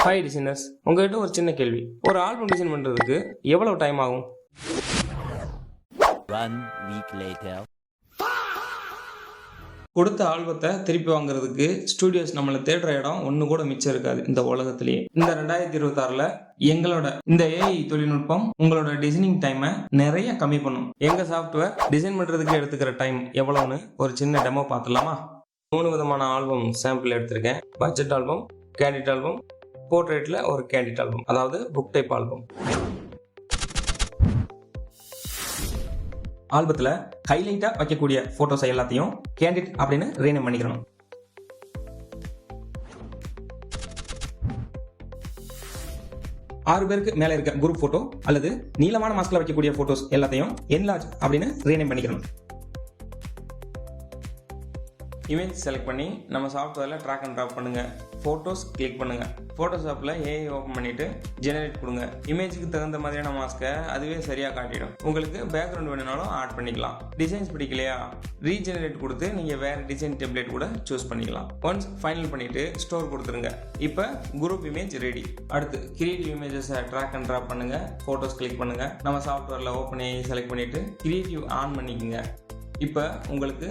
Hi designers, உங்ககிட்ட ஒரு சின்ன கேள்வி. ஒரு ஆல்பம் டிசைன் பண்ணுறதுக்கு எவ்வளவு டைம் ஆகும்? 1 week later. கொடுத்த ஆல்பத்தை திருப்பி வாங்குறதுக்கு ஸ்டூடியோஸ் நம்மளை தேடுற இடம் ஒன்று கூட மிச்சம் இருக்காது இந்த உலகத்திலேயே. இந்த 2026 எங்களோட இந்த ஏஐ தொழில்நுட்பம் உங்களோட டிசைனிங் டைமை நிறைய கம்மி பண்ணும். எங்க சாஃப்ட்வேர் டிசைன் பண்றதுக்கு எடுத்துக்கிற டைம் எவ்வளவுன்னு ஒரு சின்ன டெமோ பார்த்துலாமா? 3 விதமான ஆல்பம் சாம்பிள் எடுத்திருக்கேன். பட்ஜெட் ஆல்பம், கேண்டிட் ஆல்பம், போர்ட்ரேட்ல ஒரு கேண்டிட் ஆல்பம், அதாவது புக் டைப் ஆல்பம். ஆல்பத்துல ஹைலைட்டா வைக்கக்கூடிய போட்டோஸ் எல்லாத்தையும் கேண்டிட் அப்படின்னு ரீநேம் பண்ணிக்கணும். ஆறு பேருக்கு மேல இருக்க குரூப் போட்டோ அல்லது நீளமான மாஸ்க்ல வைக்கக்கூடிய போட்டோஸ் எல்லாத்தையும் என்லார்ஜ் அப்படின்னு ரீநேம் பண்ணிக்கணும். இமேஜ் செலக்ட் பண்ணி நம்ம சாஃப்ட்வேரில் ட்ராக் அண்ட் ட்ராப் பண்ணுங்க. ஃபோட்டோஸ் கிளிக் பண்ணுங்க. ஃபோட்டோஷாப்பில் ஏஐ ஓப்பன் பண்ணிட்டு ஜெனரேட் கொடுங்க. இமேஜுக்கு தகுந்த மாதிரியான மாஸ்க்கை அதுவே சரியாக காட்டிடும். உங்களுக்கு பேக்ரவுண்ட் வேணும்னாலும் ஆட் பண்ணிக்கலாம். டிசைன்ஸ் பிடிக்கலையா, ரீஜெனரேட் கொடுத்து நீங்கள் வேறு டிசைன் டெம்ப்ளேட் கூட சூஸ் பண்ணிக்கலாம். ஒன்ஸ் ஃபைனல் பண்ணிட்டு ஸ்டோர் கொடுத்துருங்க. இப்போ குரூப் இமேஜ் ரெடி. அடுத்து கிரியேட்டிவ் இமேஜஸை ட்ராக் அண்ட் ட்ராப் பண்ணுங்க. ஃபோட்டோஸ் கிளிக் பண்ணுங்க. நம்ம சாஃப்ட்வேரில் ஓப்பன் ஏஐ செலக்ட் பண்ணிட்டு கிரியேட்டிவ் ஆன் பண்ணிக்கோங்க. இப்போ உங்களுக்கு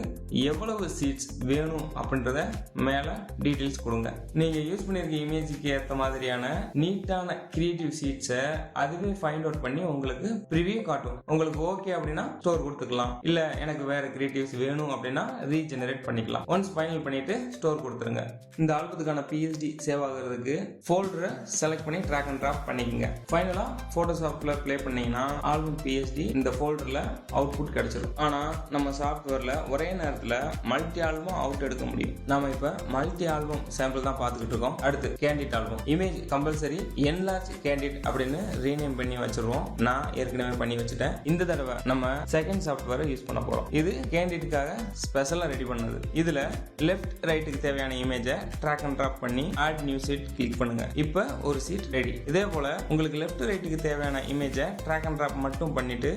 எவ்வளவு சீட்ஸ் வேணும் அப்படின்றத மேலே டீட்டெயில்ஸ் கொடுங்க. நீங்கள் யூஸ் பண்ணியிருக்க இமேஜுக்கு ஏற்ற மாதிரியான நீட்டான கிரியேட்டிவ் சீட்ஸை அதுவே ஃபைண்ட் அவுட் பண்ணி உங்களுக்கு ப்ரிவியூ காட்டும். உங்களுக்கு ஓகே அப்படின்னா ஸ்டோர் கொடுத்துக்கலாம். இல்லை எனக்கு வேறு கிரியேட்டிவ்ஸ் வேணும் அப்படின்னா ரீஜெனரேட் பண்ணிக்கலாம். ஒன்ஸ் ஃபைனல் பண்ணிட்டு ஸ்டோர் கொடுத்துருங்க. இந்த ஆல்பத்துக்கான பிஎஸ்டி சேவ் ஆகுறதுக்கு ஃபோல்டரை செலக்ட் பண்ணி ட்ராக் அண்ட் ட்ராப் பண்ணிக்கோங்க. ஃபைனலாக ஃபோட்டோஷாப்பில் ப்ளே பண்ணீங்கன்னா ஆல்பம் பிஎஸ்டி இந்த ஃபோல்டரில் அவுட்புட் கிடைச்சிடும். ஆனால் நம்ம சாஃப்ட்வேர்ல ஒரே நேரத்தில் மல்டி ஆல்பம் அவுட் எடுக்க முடியும். நாம இப்ப மல்டி ஆல்பம் சாம்பிள் தான் பார்த்துக்கிட்டு இருக்கோம். அடுத்து candid album. Image compulsory enlarge candid அப்படின்னு ரீநேம் பண்ணி வச்சிருவோம். நான் ஏற்கனவே பண்ணி வச்சுட்டேன். இந்த தடவை நம்ம செகண்ட் சாஃப்ட்வேரை யூஸ் பண்ண போறோம். இது கேண்டிட்டுக்காக ஸ்பெஷலா ரெடி பண்ணது. இதுல லெஃப்ட் ரைட்டுக்கு தேவையான இமேஜை ட்ராக் அண்ட் ட்ராப் பண்ணி ஆட் நியூ சீட் கிளிக் பண்ணுங்க. இப்ப ஒரு சீட் ரெடி. இதே போல உங்களுக்கு லெஃப்ட் ரைட்டுக்கு தேவையான இமேஜை ட்ராக் அண்ட் ட்ராப் மட்டும் பண்ணிட்டு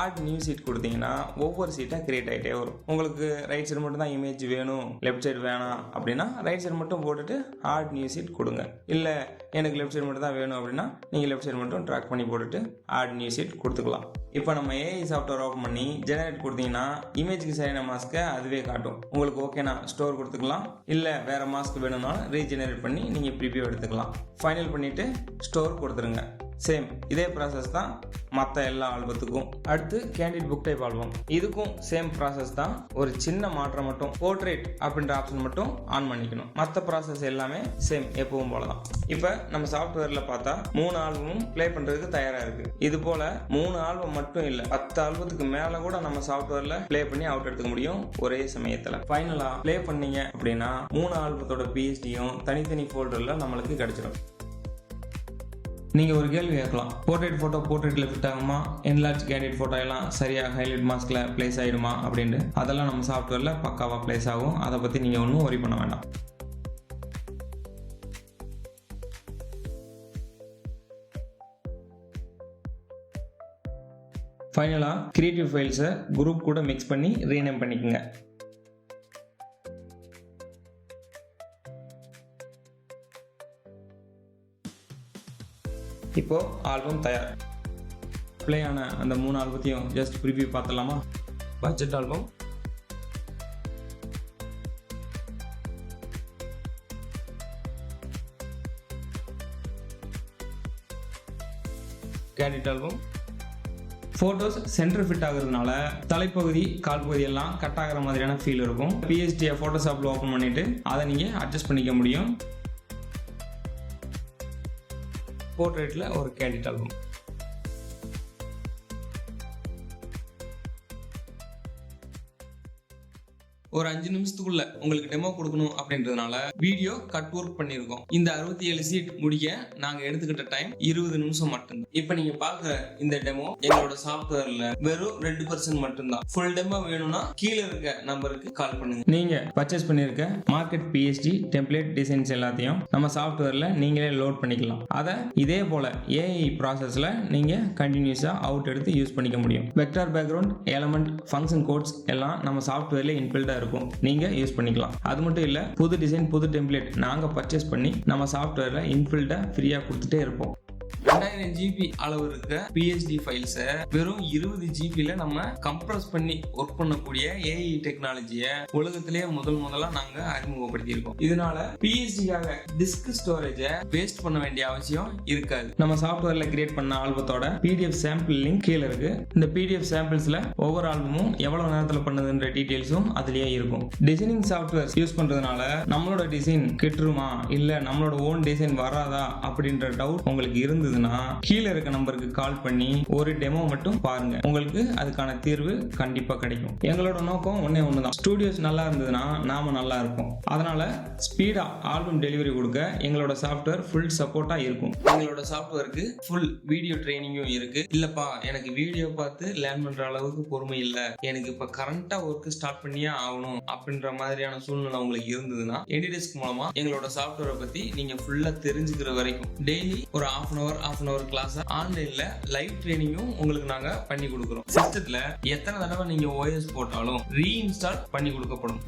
ஆட் நியூ சீட் கொடுத்தீங்கன்னா ஒவ்வொரு சீட்டா கிரியேட் ஆகிட்டே வரும். உங்களுக்கு ரைட் சைடு மட்டும் தான் இமேஜ் வேணும், லெஃப்ட் சைடு வேணாம் அப்படின்னா ரைட் சைடு மட்டும் போட்டுட்டு ஆட் நியூ சீட் கொடுங்க. இல்லை எனக்கு லெஃப்ட் சைடு மட்டும் தான் வேணும் அப்படின்னா நீங்கள் லெஃப்ட் சைடு மட்டும் ட்ராக் பண்ணி போட்டுட்டு ஆட் நியூ சீட் கொடுத்துக்கலாம். இப்போ நம்ம ஏஐ சாஃப்ட்வேர் ஓப்பன் பண்ணி ஜெனரேட் கொடுத்தீங்கன்னா இமேஜுக்கு சரியான மாஸ்க்கை அதுவே காட்டும். உங்களுக்கு ஓகேனா ஸ்டோர் கொடுத்துக்கலாம். இல்லை வேற மாஸ்க் வேணும்னா ரீஜெனரேட் பண்ணி நீங்கள் ப்ரிவியூ எடுத்துக்கலாம். ஃபைனல் பண்ணிட்டு ஸ்டோர் கொடுத்துருங்க. சேம் இதே ப்ராசஸ் தான் மற்ற எல்லா ஆல்பத்துக்கும். அடுத்து கேண்டிட் புக் டைப் ஆல்பம். இதுக்கும் சேம் ப்ராசஸ் தான். ஒரு சின்ன மாற்றம் மட்டும், போர்ட்ரேட் அப்படின்ற ஆப்ஷன் மட்டும் ஆன் பண்ணிக்கணும். மற்ற ப்ராசஸ் எல்லாமே சேம் எப்பவும் போல தான். இப்போ நம்ம சாஃப்ட்வேரில் பார்த்தா 3 ஆல்பமும் ப்ளே பண்ணுறதுக்கு தயாராக இருக்கு. இது போல 3 ஆல்பம் மட்டும் இல்லை, 10 ஆல்பத்துக்கு மேலே கூட நம்ம சாஃப்ட்வேரில் ப்ளே பண்ணி அவுட் எடுத்துக்க முடியும் ஒரே சமயத்தில். ஃபைனலாக ப்ளே பண்ணீங்க அப்படின்னா 3 ஆல்பத்தோட பிஎஸ்டியும் தனித்தனி ஃபோல்டரில் நம்மளுக்கு கிடைச்சிடும். நீங்கள் ஒரு கேள்வி கேட்கலாம், போர்ட்ரேட் ஃபோட்டோ போர்ட்ரேட்டில் ஃபிட் ஆகுமா, என்லார்ஜ் கேண்டிட் ஃபோட்டோ எல்லாம் சரியாக ஹைலைட் மாஸ்கில் ப்ளேஸ் ஆகிடுமா அப்படின்னு. அதெல்லாம் நம்ம சாஃப்ட்வேரில் பக்காவாக ப்ளேஸ் ஆகும். அதை பற்றி நீங்கள் ஒன்றும் ஒரி பண்ண வேண்டாம். ஃபைனலாக கிரியேட்டிவ் ஃபைல்ஸை குரூப் கூட மிக்ஸ் பண்ணி ரீநேம் பண்ணிக்கோங்க. இப்போ ஆல்பம் தயார். ப்ளே ஆன அந்த 3 ஆல்பத்தையும் ஜஸ்ட் ப்ரிவியூ பார்த்துடலாமா? Budget album, candid album. Photos centre fit ஆகுறதுனால தலைப்பகுதி கால் பகுதி எல்லாம் கட் ஆகிற மாதிரியான ஃபீல் இருக்கும். பிஎஸ்டியை ஃபோட்டோஷாப்பில் ஓப்பன் பண்ணிட்டு அதை நீங்கள் அட்ஜஸ்ட் பண்ணிக்க முடியும். போர்ட்ரேட்ல ஒரு கேண்டிட் ஆல்பம். ஒரு 5 நிமிஷத்துக்குள்ள உங்களுக்கு டெமோ கொடுக்கணும் அப்படின்றதுனால வீடியோ கட் ஒர்க் பண்ணியிருக்கோம். இந்த 67 சீட் முடிக்க நாங்க எடுத்துக்கிட்ட டைம் 20 நிமிஷம் மட்டும்தான். இப்போ நீங்க பார்க்குற இந்த டெமோ எங்களோட சாஃப்ட்வேர்ல வெறும் 2% மட்டும்தான். ஃபுல் டெமோ வேணும்னா கீழே இருக்க நம்பருக்கு கால் பண்ணுங்க. நீங்க பர்ச்சேஸ் பண்ணிருக்க மார்க்கெட் பிஎஸ்டி டெம்ப்ளேட் டிசைன்ஸ் எல்லாத்தையும் நம்ம சாஃப்ட்வேர்ல நீங்களே லோட் பண்ணிக்கலாம். அதை இதே போல ஏஐ ப்ராசஸ்ல நீங்க கண்டினியூஸா அவுட் எடுத்து யூஸ் பண்ணிக்க முடியும். Vector background, element, function codes எல்லாம் நம்ம சாஃப்ட்வேர்ல இன்பில்டா இருக்கும், நீங்க யூஸ் பண்ணிக்கலாம். அது மட்டும் இல்ல, புது டிசைன் புது டெம்ப்ளேட் நாங்க பர்ச்சேஸ் பண்ணி நம்ம சாஃப்ட்வேர்ல இன்பில்டா ஃப்ரீயா கொடுத்துட்டே இருப்போம். 2000 GB அளவு இருக்க PSD ஃபைல்ஸை வெறும் 20 GBல நம்ம கம்ப்ரஸ் பண்ணி ஒர்க் பண்ணக்கூடிய AI டெக்னாலஜியை உலகத்திலேயே முதலா நாங்க அறிமுகப்படுத்தியிருக்கோம். இதனால PSDக்காக டிஸ்க் ஸ்டோரேஜை வேஸ்ட் பண்ண வேண்டிய அவசியம் இருக்காது. நம்ம சாஃப்ட்வேர்ல கிரியேட் பண்ண ஆல்பத்தோட PDF சாம்பிள் லிங்க் கீழே இருக்கு. இந்த PDF சாம்பிள்ஸ்ல ஒவ்வொரு ஆல்பமும் எவ்வளவு நேரத்தில் பண்ணுதுன்ற டீடைல்ஸும் அதுலயே இருக்கும். டிசைனிங் சாஃப்ட்வேர் யூஸ் பண்றதுனால நம்மளோட டிசைன் கெட்டுருமா இல்ல நம்மளோட ஓன் டிசைன் வராதா அப்படின்ற டவுட் உங்களுக்கு இருந்ததுன்னா கீழே இருக்க நம்பருக்கு கால் பண்ணி ஒரு டெமோ மட்டும் பாருங்க. உங்களுக்கு அதுக்கான தீர்வு கண்டிப்பா கிடைக்கும். எங்களோட நோக்கம் ஒண்ணுதான், ஸ்டூடியோஸ் நல்லா இருந்ததுன்னா நாம நல்லா இருப்போம். அதனால ஸ்பீடா ஆல்பம் டெலிவரி கொடுக்க எங்களோட சாஃப்ட்வேர் ஃபுல் சப்போர்ட்டா இருக்கும். எங்களோட சாஃப்ட்வேருக்கு ஃபுல் வீடியோ ட்ரைனிங்கும் இருக்கு. இல்லப்பா எனக்கு வீடியோ பார்த்து லேர்ன் பண்ற அளவுக்கு பொறுமை இல்ல, எனக்கு இப்ப கரண்டா ஒர்க் ஸ்டார்ட் பண்ணியே ஆகணும் அப்படின்ற மாதிரியான சூழ்நிலை உங்களுக்கு இருந்ததுன்னா AnyDesk மூலமா எங்களோட சாஃப்ட்வேரை பத்தி நீங்க ஃபுல்லா தெரிஞ்சுக்கிற வரைக்கும் டெய்லி ஒரு half an hour கிளாஸ் ஆன்லைன்ல லைவ் ட்ரைனிங்கும் உங்களுக்கு நாங்க பண்ணி கொடுக்குறோம். சிஸ்டத்துல எத்தனை தடவை நீங்க OS போட்டாலும் ரீஇன்ஸ்டால் பண்ணி கொடுக்கப்படும்.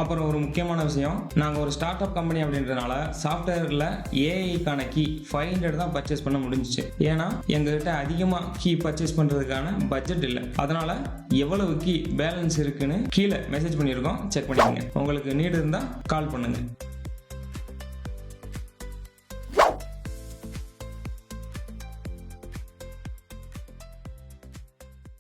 அப்புறம் ஒரு முக்கியமான விஷயம், நாங்க ஒரு ஸ்டார்ட் அப் கம்பெனி அப்படின்றதுனால சாஃப்ட்வேர்ல ஏஐக்கான கீ 500 தான் பர்ச்சேஸ் பண்ண முடிஞ்சிச்சு. ஏன்னா எங்ககிட்ட அதிகமா கீ பர்ச்சேஸ் பண்றதுக்கான பட்ஜெட் இல்லை. அதனால எவ்வளவு கீ பேலன்ஸ் இருக்குன்னு கீழே மெசேஜ் பண்ணியிருக்கோம், செக் பண்ணிக்கோங்க. உங்களுக்கு நீடு இருந்தா கால் பண்ணுங்க.